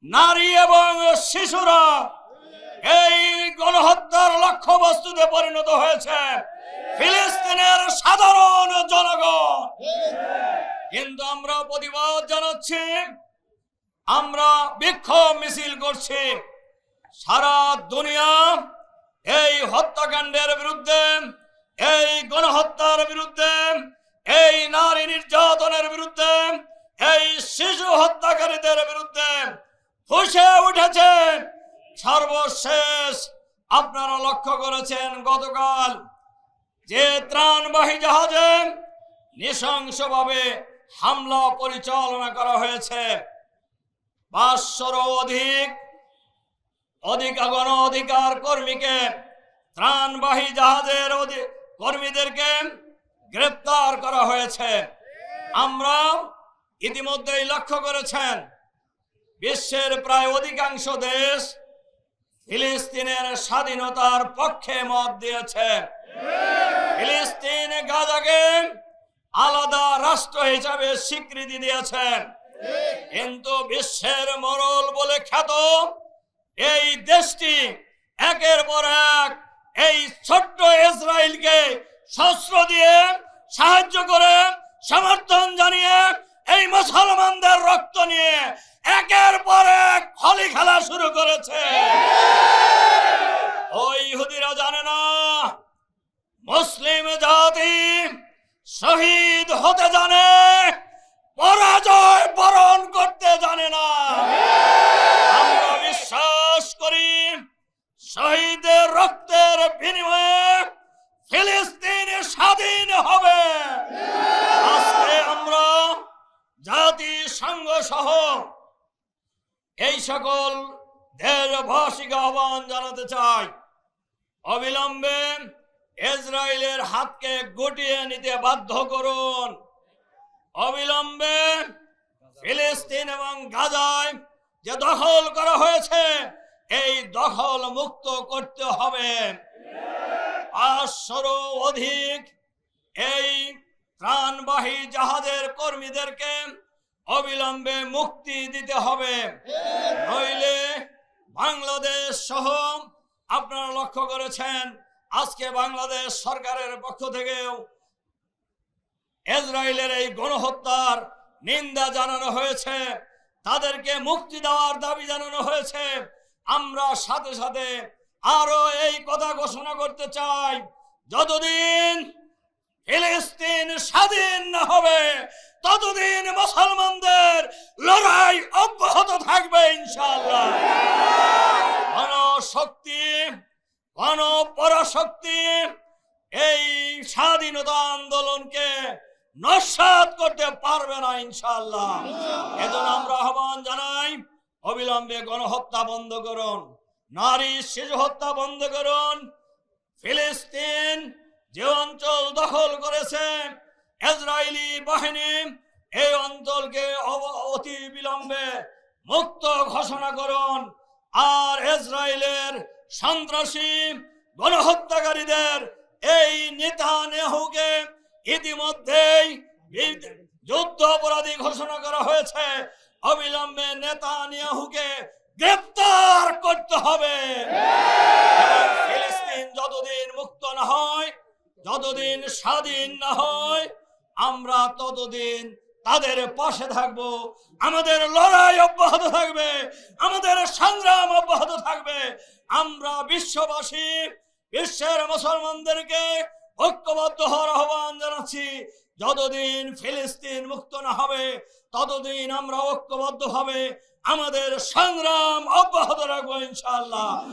নারী এবং শিশুরা এই গণহত্যার লক্ষ্যবস্তুতে পরিণত হয়েছে ফিলিস্তিনের সাধারণ জনগণ। কিন্তু আমরা প্রতিবাদ জানাচ্ছি, আমরা বিক্ষোভ মিছিল করছি। সারা দুনিয়া এই হত্যাকাণ্ডের বিরুদ্ধে, এই গণহত্যার বিরুদ্ধে, এই নারী নির্যাতনের বিরুদ্ধে, এই শিশু হত্যাকারীদের বিরুদ্ধে ফুঁসে উঠেছে। সর্বশেষ আপনারা লক্ষ্য করেছেন গতকাল যে ত্রাণবাহী জাহাজে নৃশংসভাবে হামলা পরিচালনা করা হয়েছে। 500-র অধিক গণ অধিকার কর্মীকে, ত্রাণবাহী জাহাজের কর্মীদেরকে গ্রেপ্তার করা হয়েছে। আমরা ইতিমধ্যেই লক্ষ্য করেছেন বিশ্বের প্রায় অধিকাংশ দেশ ফিলিস্তিনের স্বাধীনতার পক্ষে মত দিয়েছে। ফিলিস্তিন গাজাকে আলাদা রাষ্ট্র হিসাবে স্বীকৃতি দিয়েছে। কিন্তু বিশ্বের মোড়ল বলে খ্যাত এই দেশটি একের পর এক এই ছোট্ট ইসরায়েলকে শস্ত্র দিয়ে সাহায্য করে, সমর্থন জানিয়ে, এই মুসলমানদের রক্ত নিয়ে একের পর এক হোলি খেলা শুরু করেছে। ওই ইহুদিরা জানে না মুসলিম জাতি শহীদ হতে জানে, পরাজয় বরণ করতে জানে না। আমরা বিশ্বাস করি শহীদের রক্তের বিনিময়ে ফিলিস্তিন স্বাধীন হবে। আজকে আমরা জাতিসংঘ সহ এই সকল দেশবাসীকে আহ্বান জানাতে চাই, অবিলম্বে ইসরায়েলের হাতকে গুটিয়ে নিতে বাধ্য করুন। অবিলম্বে ফিলিস্তিন এবং গাজায় যে দখল করা হয়েছে এই দখল মুক্ত করতে হবে। 500-র অধিক এই ত্রাণবাহী জাহাজের কর্মীদেরকে অবিলম্বে মুক্তি দিতে হবে, নইলে বাংলাদেশ সহ আপনারা লক্ষ্য করেছেন আজকে বাংলাদেশ সরকারের পক্ষ থেকেও ইসরায়েলের এই গণহত্যার নিন্দা জানানো হয়েছে, তাদেরকে মুক্তি দেওয়ার দাবি জানানো হয়েছে। আমরা সাথে সাথে আরো এই কথা ঘোষণা করতে চাই, যতদিন ফিলিস্তিন স্বাধীন না হবে ততদিন মুসলমানদের লড়াই অব্যাহত থাকবে ইনশাআল্লাহ। কোন শক্তি, কোন পরাশক্তি এই স্বাধীনতা আন্দোলনকে নস্যাৎ করতে পারবে না ইনশাআল্লাহ। এজন্য আমরা আহ্বান জানাই, অবিলম্বে গণহত্যা বন্ধ করুন, নারী শিশু হত্যা বন্ধ করুন। ফিলিস্তিন যে অঞ্চল দখল করেছে ইসরায়েলি বাহিনী, এই অঞ্চলকে অতি বিলম্বে মুক্ত ঘোষণা করুন। আর ইসরায়েলের সন্ত্রাসী গণহত্যাকারীদের এই নেতানিয়াহুকে ইতিমধ্যেই যুদ্ধ অপরাধী ঘোষণা করা হয়েছে। অবিলম্বে নেতানিয়াহুকে গ্রেফতার করতে হবে। ফিলিস্তিন যতদিন মুক্ত না হয়, যতদিন স্বাধীন না হয়, আমরা ততদিন তাদের পাশে থাকবো। আমাদের লড়াই অব্যাহত থাকবে, আমাদের সংগ্রাম অব্যাহত থাকবে। আমরা বিশ্ববাসী, বিশ্বের মুসলমানদেরকে ঐক্যবদ্ধ হওয়ার আহ্বান জানাচ্ছি। যতদিন ফিলিস্তিন মুক্ত না হবে ততদিন আমরা ঐক্যবদ্ধ ভাবে আমাদের সংগ্রাম অব্যাহত রাখবো ইনশাআল্লাহ।